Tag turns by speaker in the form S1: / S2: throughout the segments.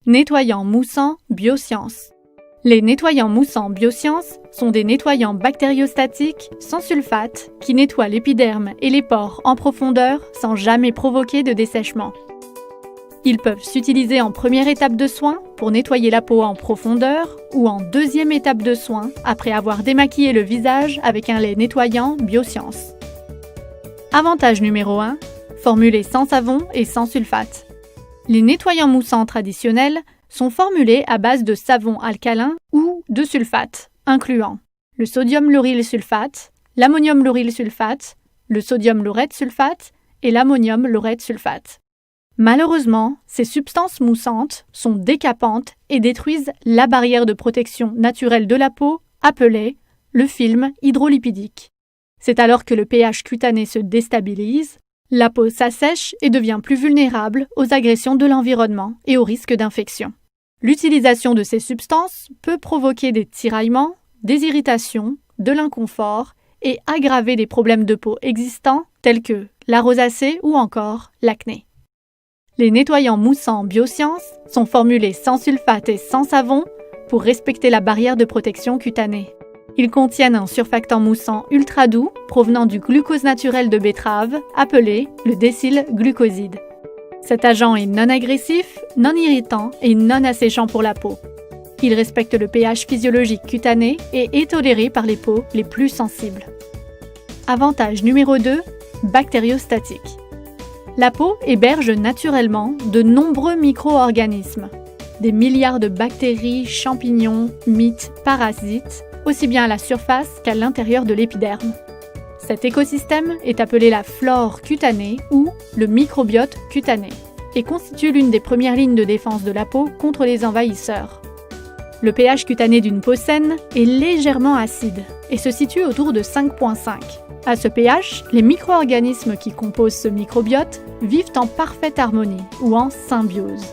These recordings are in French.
S1: Nettoyants moussants Biosciences. Les nettoyants moussants Biosciences sont des nettoyants bactériostatiques sans sulfate qui nettoient l'épiderme et les pores en profondeur sans jamais provoquer de dessèchement. Ils peuvent s'utiliser en première étape de soin pour nettoyer la peau en profondeur ou en deuxième étape de soin après avoir démaquillé le visage avec un lait nettoyant Biosciences. Avantage numéro 1, formulé sans savon et sans sulfate. Les nettoyants moussants traditionnels sont formulés à base de savon alcalin ou de sulfate, incluant le sodium lauryl sulfate, l'ammonium lauryl sulfate, le sodium laureth sulfate et l'ammonium laureth sulfate. Malheureusement, ces substances moussantes sont décapantes et détruisent la barrière de protection naturelle de la peau, appelée le film hydrolipidique. C'est alors que le pH cutané se déstabilise, la peau s'assèche et devient plus vulnérable aux agressions de l'environnement et aux risques d'infection. L'utilisation de ces substances peut provoquer des tiraillements, des irritations, de l'inconfort et aggraver des problèmes de peau existants tels que la rosacée ou encore l'acné. Les nettoyants moussants Biosciences sont formulés sans sulfate et sans savon pour respecter la barrière de protection cutanée. Ils contiennent un surfactant moussant ultra doux provenant du glucose naturel de betterave appelé le décylglucoside. Cet agent est non agressif, non irritant et non asséchant pour la peau. Il respecte le pH physiologique cutané et est toléré par les peaux les plus sensibles. Avantage numéro 2, bactériostatique. La peau héberge naturellement de nombreux micro-organismes, des milliards de bactéries, champignons, mites, parasites, aussi bien à la surface qu'à l'intérieur de l'épiderme. Cet écosystème est appelé la flore cutanée ou le microbiote cutané et constitue l'une des premières lignes de défense de la peau contre les envahisseurs. Le pH cutané d'une peau saine est légèrement acide et se situe autour de 5,5. À ce pH, les micro-organismes qui composent ce microbiote vivent en parfaite harmonie ou en symbiose.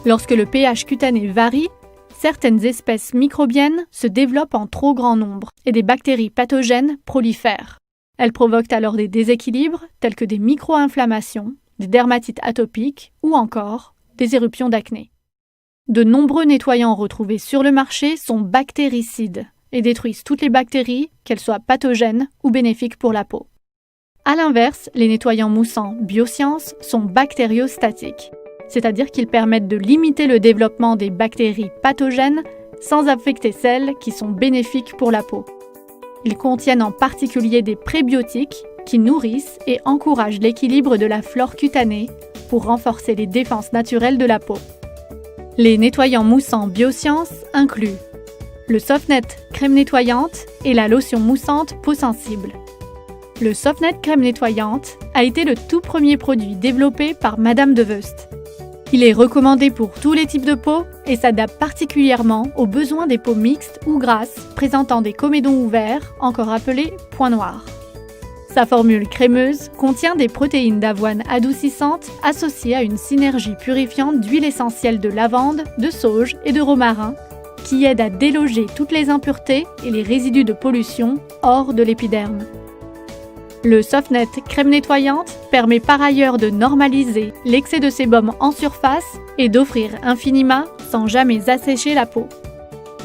S1: Lorsque le pH cutané varie, certaines espèces microbiennes se développent en trop grand nombre et des bactéries pathogènes prolifèrent. Elles provoquent alors des déséquilibres tels que des micro-inflammations, des dermatites atopiques ou encore des éruptions d'acné. De nombreux nettoyants retrouvés sur le marché sont bactéricides et détruisent toutes les bactéries, qu'elles soient pathogènes ou bénéfiques pour la peau. A l'inverse, les nettoyants moussants Biosciences sont bactériostatiques, c'est-à-dire qu'ils permettent de limiter le développement des bactéries pathogènes sans affecter celles qui sont bénéfiques pour la peau. Ils contiennent en particulier des prébiotiques qui nourrissent et encouragent l'équilibre de la flore cutanée pour renforcer les défenses naturelles de la peau. Les nettoyants moussants Biosciences incluent le Softnet crème nettoyante et la lotion moussante peau sensible. Le Softnet crème nettoyante a été le tout premier produit développé par Madame de Veust. Il est recommandé pour tous les types de peau et s'adapte particulièrement aux besoins des peaux mixtes ou grasses présentant des comédons ouverts, encore appelés points noirs. Sa formule crémeuse contient des protéines d'avoine adoucissantes associées à une synergie purifiante d'huile essentielle de lavande, de sauge et de romarin qui aide à déloger toutes les impuretés et les résidus de pollution hors de l'épiderme. Le Softnet crème nettoyante permet par ailleurs de normaliser l'excès de sébum en surface et d'offrir un finima sans jamais assécher la peau.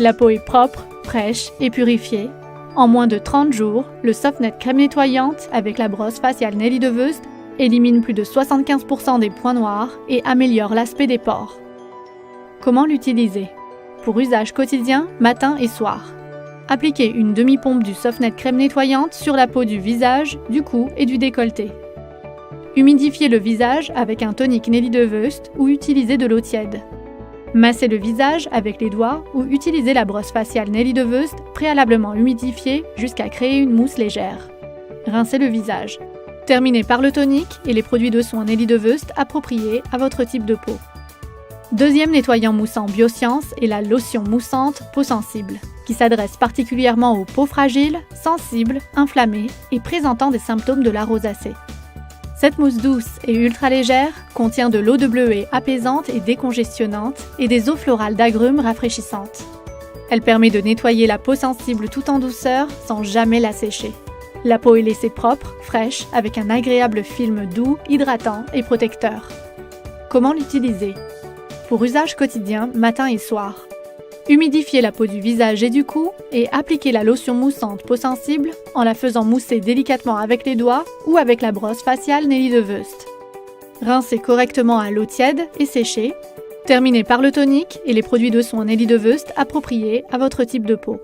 S1: La peau est propre, fraîche et purifiée. En moins de 30 jours, le Softnet crème nettoyante avec la brosse faciale Nelly de Veust élimine plus de 75% des points noirs et améliore l'aspect des pores. Comment l'utiliser ? Pour usage quotidien, matin et soir. Appliquez une demi-pompe du Softnet crème nettoyante sur la peau du visage, du cou et du décolleté. Humidifiez le visage avec un tonique Nelly de Veust ou utilisez de l'eau tiède. Massez le visage avec les doigts ou utilisez la brosse faciale Nelly de Veust préalablement humidifiée jusqu'à créer une mousse légère. Rincez le visage. Terminez par le tonique et les produits de soins Nelly de Veust appropriés à votre type de peau. Deuxième nettoyant moussant Biosciences est la lotion moussante peau sensible, qui s'adresse particulièrement aux peaux fragiles, sensibles, inflammées et présentant des symptômes de la rosacée. Cette mousse douce et ultra légère contient de l'eau de bleuet apaisante et décongestionnante et des eaux florales d'agrumes rafraîchissantes. Elle permet de nettoyer la peau sensible tout en douceur sans jamais la sécher. La peau est laissée propre, fraîche, avec un agréable film doux, hydratant et protecteur. Comment l'utiliser ? pour usage quotidien matin et soir. Humidifiez la peau du visage et du cou et appliquez la lotion moussante peau sensible en la faisant mousser délicatement avec les doigts ou avec la brosse faciale Nelly DeWust. Rincez correctement à l'eau tiède et séchez. Terminez par le tonique et les produits de soin Nelly DeWust appropriés à votre type de peau.